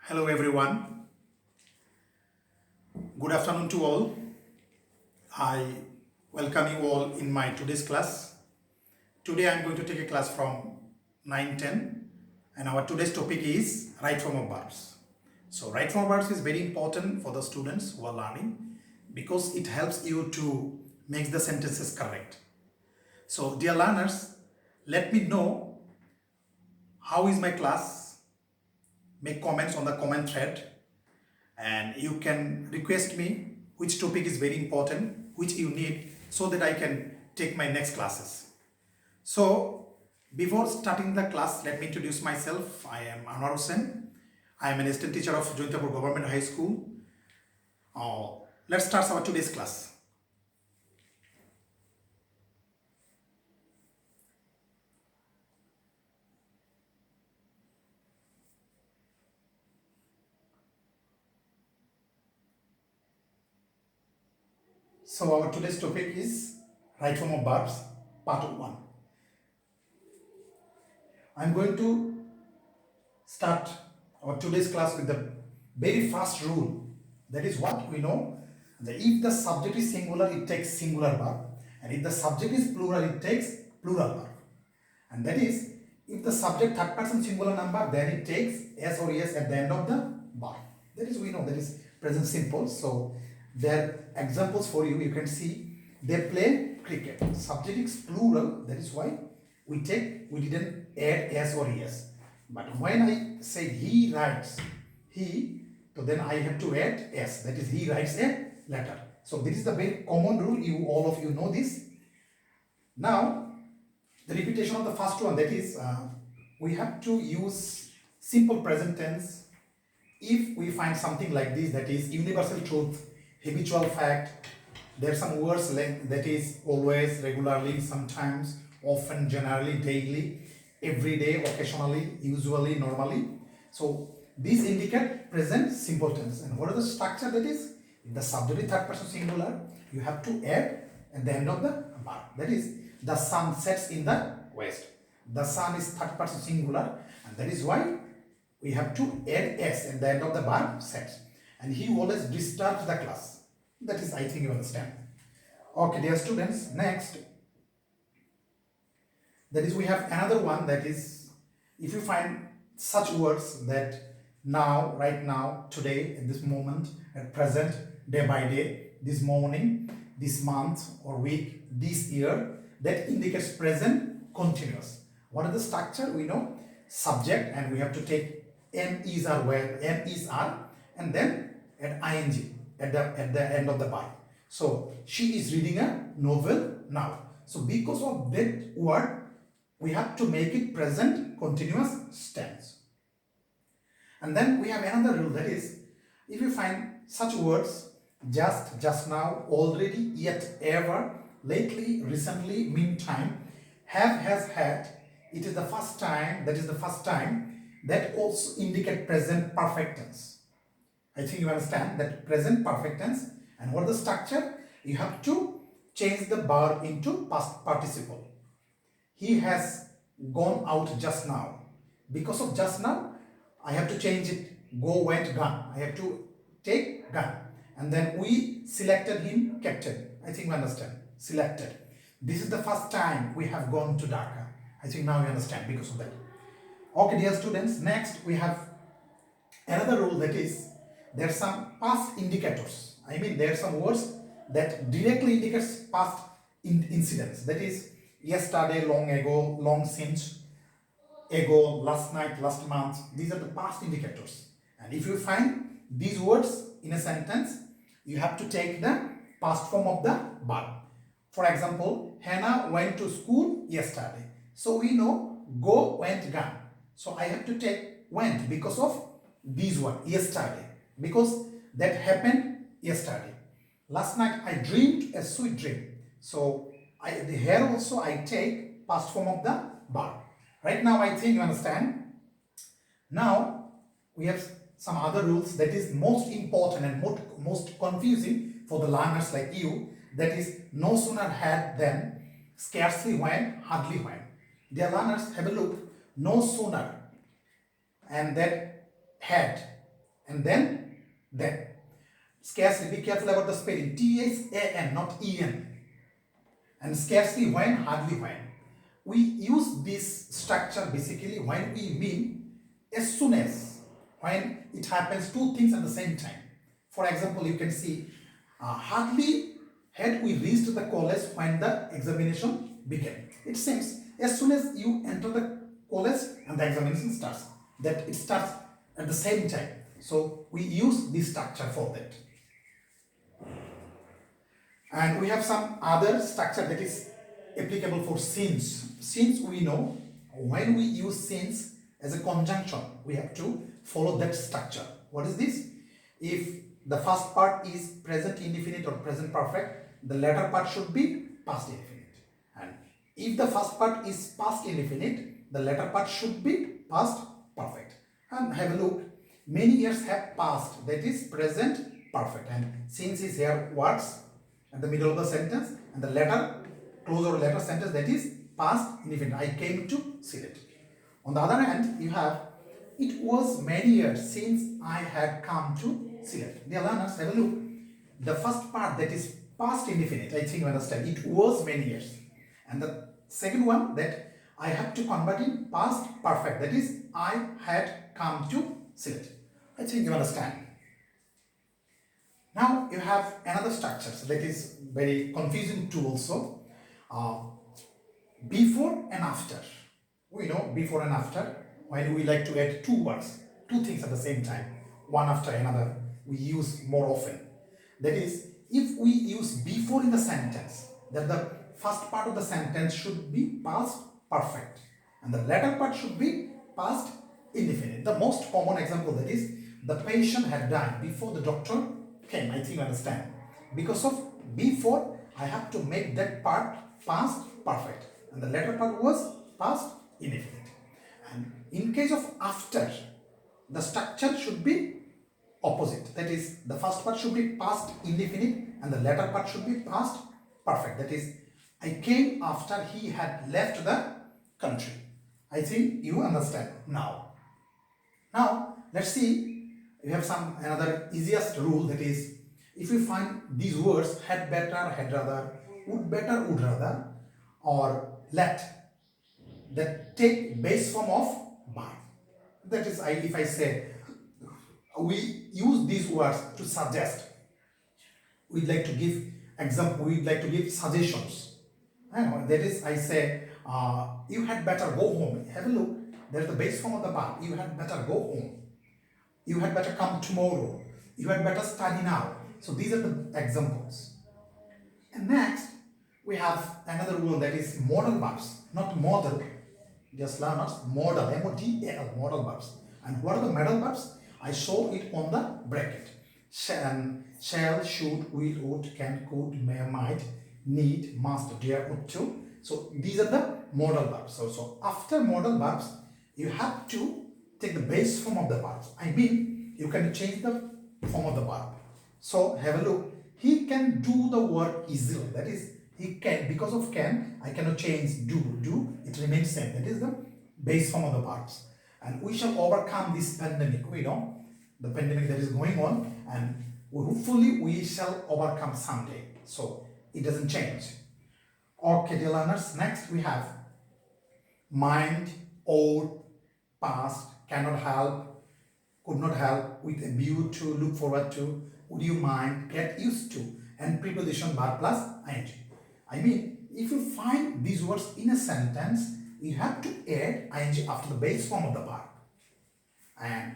Hello everyone. Good afternoon to all. I welcome you all in my today's class. Today I am going to take a class from 9-10 and our today's topic is right form of verbs. So right form of verbs is very important for the students who are learning because it helps you to make the sentences correct. So dear learners, let me know how is my class. Make comments on the comment thread and you can request me which topic is very important, which you need, so that I can take my next classes. So before starting the class, let me introduce myself. I am Anwar Hussain. I am an assistant teacher of Jointapur Government High School. Let's start our today's class. So our today's topic is right form of verbs, part 1. I'm going to start our today's class with the very first rule. That is what we know. That if the subject is singular, it takes singular verb. And if the subject is plural, it takes plural verb. And that is, if the subject third person singular number, then it takes s or es at the end of the verb. That is, we know, that is present simple. So there are examples for you. You can see they play cricket. Subject is plural. That is why we didn't add s or es. But when I say he writes, so then I have to add s. That is, he writes a letter. So this is the very common rule. All of you know this. Now, the repetition of the first one, that is, we have to use simple present tense if we find something like this, that is universal truth, habitual fact. There are some words like that is always, regularly, sometimes, often, generally, daily, every day, occasionally, usually, normally. So these indicate present simple tense. And what is the structure? That is, if the subject is third person singular, you have to add at the end of the verb. That is, the sun sets in the west. The sun is third person singular, and that is why we have to add s at the end of the verb sets. And he always disturbs the class. That is, I think you understand. Okay, dear students, next, that is, we have another one, that is, if you find such words that now, right now, today, at this moment, at present, day by day, this morning, this month or week, this year, that indicates present continuous. What is the structure? We know subject, and we have to take am, is, are, where, am, is, are, and then add ing at the end of the verb. So she is reading a novel now. So because of that word, we have to make it present continuous tense. And then we have another rule, that is, if you find such words, just now, already, yet, ever, lately, recently, meantime, have, has, had, it is the first time, that is the first time, that also indicate present perfect tense. I think you understand that present perfect tense. And what is the structure? You have to change the verb into past participle. He has gone out just now. Because of just now, I have to change it. Go, went, gone. I have to take gone. And then we selected him captain. I think we understand. Selected. This is the first time we have gone to Dhaka. I think now you understand because of that. Okay, dear students, next we have another rule, that is, there are some past indicators. I mean, there are some words that directly indicates past incidents. That is, yesterday, long ago, long since, ago, last night, last month. These are the past indicators. And if you find these words in a sentence, you have to take the past form of the verb. For example, Hannah went to school yesterday. So we know go, went, gone. So I have to take went because of this one, yesterday. Because that happened yesterday. Last night I dreamed a sweet dream. So here also I take past form of the verb. Right now I think you understand. Now we have some other rules that is most important and most confusing for the learners like you. That is, no sooner had than, scarcely when, hardly when. Dear learners, have a look. No sooner and that had. and then. Scarcely, be careful about the spelling. T-H-A-N, not E-N. And scarcely when, hardly when. We use this structure basically when we mean as soon as, when it happens two things at the same time. For example, you can see hardly had we reached the college when the examination began. It seems as soon as you enter the college and the examination starts, that it starts at the same time. So we use this structure for that. And we have some other structure that is applicable for since. Since we know when we use since as a conjunction, we have to follow that structure. What is this? If the first part is present indefinite or present perfect, the latter part should be past indefinite. And if the first part is past indefinite, the latter part should be past perfect. And have a look. Many years have passed, that is present perfect. And since is here words at the middle of the sentence, and the latter, close or latter sentence, that is past indefinite. I came to Sylhet. On the other hand, you have it was many years since I had come to Sylhet. Dear learners, have a look. The first part, that is past indefinite, I think you understand. It was many years. And the second one, that I have to convert in past perfect, that is I had come to Sylhet. I think you understand. Now you have another structure, so that is very confusing too also. Before and after. We know before and after, when we like to add two words, two things at the same time, one after another, we use more often. That is, if we use before in the sentence, that the first part of the sentence should be past perfect and the latter part should be past indefinite. The most common example, that is, the patient had died before the doctor came. I think you understand. Because of before, I have to make that part past perfect and the latter part was past indefinite. And in case of after, the structure should be opposite. That is, the first part should be past indefinite and the latter part should be past perfect. That is, I came after he had left the country. I think you understand now. Now, let's see. We have another easiest rule, that is, if you find these words had better, had rather, would better, would rather, or let, that take base form of verb. That is, if I say, we use these words to suggest, we'd like to give example, we'd like to give suggestions. That is, I say, you had better go home. Have a look. There's the base form of the verb. You had better go home. You had better come tomorrow. You had better study now. So these are the examples. And next, we have another rule, that is modal verbs, not model. Just learners, modal, M-O-D-A-L, modal verbs. And what are the modal verbs? I show it on the bracket. Shall, should, will, would, can, could, may, might, need, must, dare, ought to. So these are the modal verbs. So after modal verbs, you have to take the base form of the verbs. I mean, you can change the form of the verb. So have a look. He can do the work easily. That is, he can, because of can, I cannot change do, it remains same. That is the base form of the verbs. And we shall overcome this pandemic. We know the pandemic that is going on, and hopefully we shall overcome someday. So it doesn't change. Okay, dear learners, next we have mind, ought, past, cannot help, could not help, with a view to, look forward to, would you mind, get used to, and preposition verb plus ing. I mean, if you find these words in a sentence, you have to add ing after the base form of the verb. And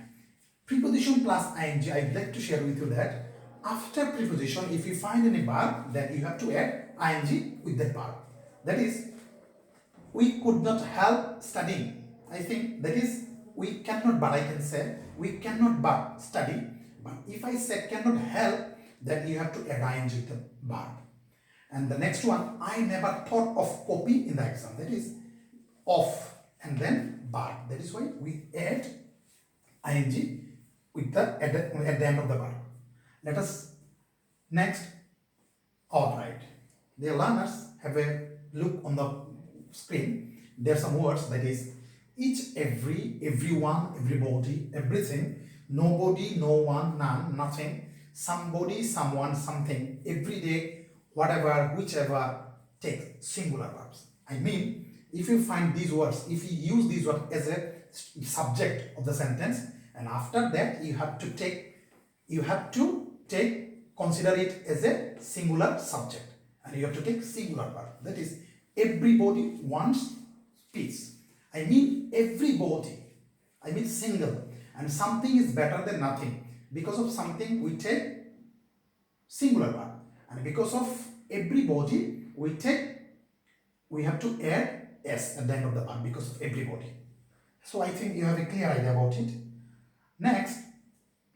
preposition plus ing, I'd like to share with you that after preposition, if you find any verb, then you have to add ing with that verb. That is, we could not help studying. I think that is, we cannot but, I can say, we cannot but study. But if I say cannot help, then you have to add ing with the verb. And the next one, I never thought of copy in the exam. That is, of and then verb. That is why we add ing with at the end of the verb. Let us next. All right, dear learners, have a look on the screen. There are some words, that is each, every, everyone, everybody, everything, nobody, no one, none, nothing, somebody, someone, something, every day, whatever, whichever, take singular verbs. I mean, if you find these words, if you use these words as a subject of the sentence, and after that you have to take, consider it as a singular subject, and you have to take singular verb. That is, everybody wants peace. I mean everybody. I mean single. And something is better than nothing. Because of something we take singular verb. And because of everybody we have to add s at the end of the verb because of everybody. So I think you have a clear idea about it. Next,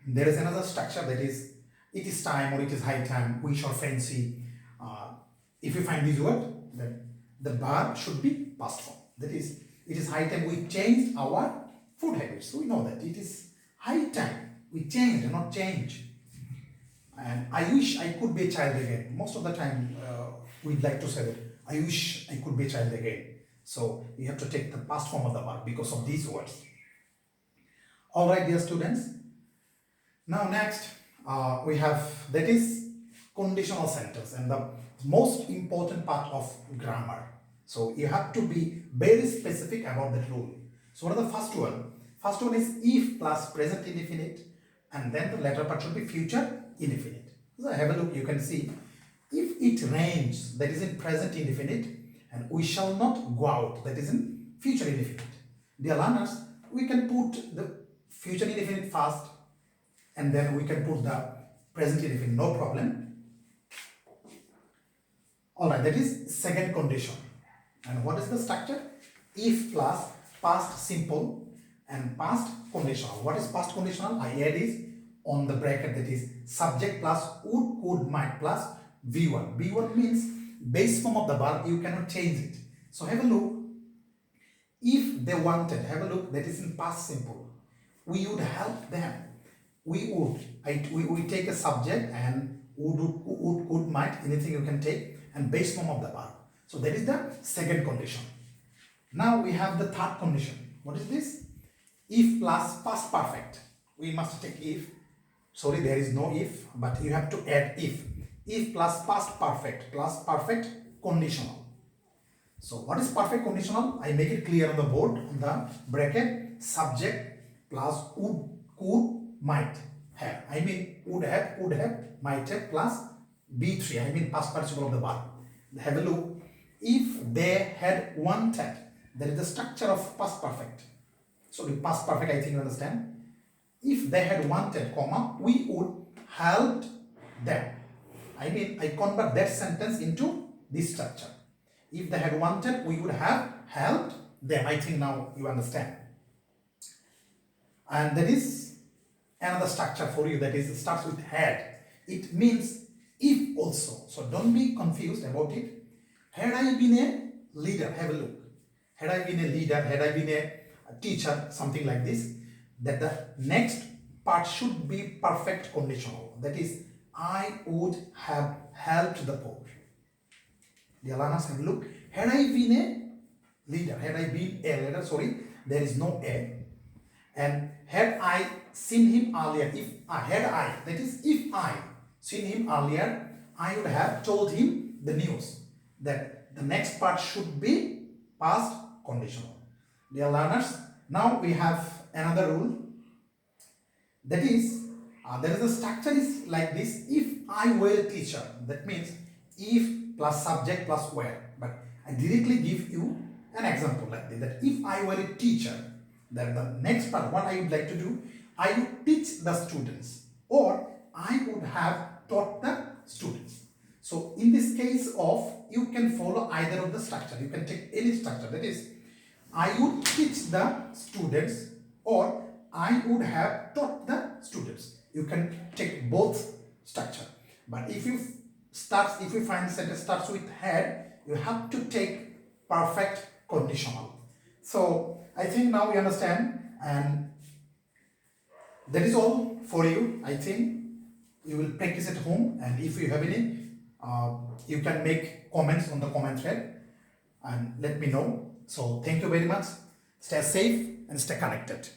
there is another structure, that is, it is time or it is high time, wish or fancy. If you find this word, then the verb should be past form. That is, it is high time we changed our food habits. We know that it is high time we change, not change. And I wish I could be a child again. Most of the time we'd like to say that I wish I could be a child again. So you have to take the past form of the verb because of these words. Alright, dear students. Now next we have, that is, conditional sentence, and the most important part of grammar. So you have to be very specific about that rule. So what are the first one? First one is if plus present indefinite, and then the latter part should be future indefinite. So have a look, you can see, if it rains, that is in present indefinite, and we shall not go out, that is in future indefinite. Dear learners, we can put the future indefinite first, and then we can put the present indefinite, no problem. Alright, that is second condition. And what is the structure? If plus past simple and past conditional. What is past conditional? I add is on the bracket, that is subject plus would, could, might plus V1. V1 means base form of the verb, you cannot change it. So have a look. If they wanted, have a look, that is in past simple. We would help them. We would. We take a subject and would, could, might, anything you can take, and base form of the verb. So that is the second condition. Now we have the third condition. What is this? If plus past perfect. We must take if. Sorry, there is no if, but you have to add if. If plus past perfect conditional. So what is perfect conditional? I make it clear on the board, on the bracket, subject plus would, could, might have. I mean would have, could have, might have plus B3. I mean past participle of the verb. Have a look. If they had wanted, there is the structure of past perfect. So the past perfect, I think you understand. If they had wanted, comma, we would help them. I mean, I convert that sentence into this structure. If they had wanted, we would have helped them. I think now you understand. And there is another structure for you, that is, it starts with had. It means if also. So don't be confused about it. Had I been a leader, have a look. Had I been a leader, had I been a teacher, something like this, that the next part should be perfect conditional. That is, I would have helped the poor. Dear learners, have a look. Had I been a leader, had I been a leader, sorry, there is no a. And had I seen him earlier, that is, if I seen him earlier, I would have told him the news. That the next part should be past conditional. Dear learners, now we have another rule. That is, there is a structure is like this. If I were a teacher, that means if plus subject plus were. But I directly give you an example like this. That if I were a teacher, then the next part, what I would like to do, I would teach the students, or I would have taught the students. So in this case of, you can follow either of the structure. You can take any structure. That is, I would teach the students, or I would have taught the students. You can take both structure. But if you find sentence starts with had, you have to take perfect conditional. So I think now we understand, and that is all for you. I think you will practice at home, and if you have any, you can make comments on the comment thread and let me know. So thank you very much. Stay safe and stay connected.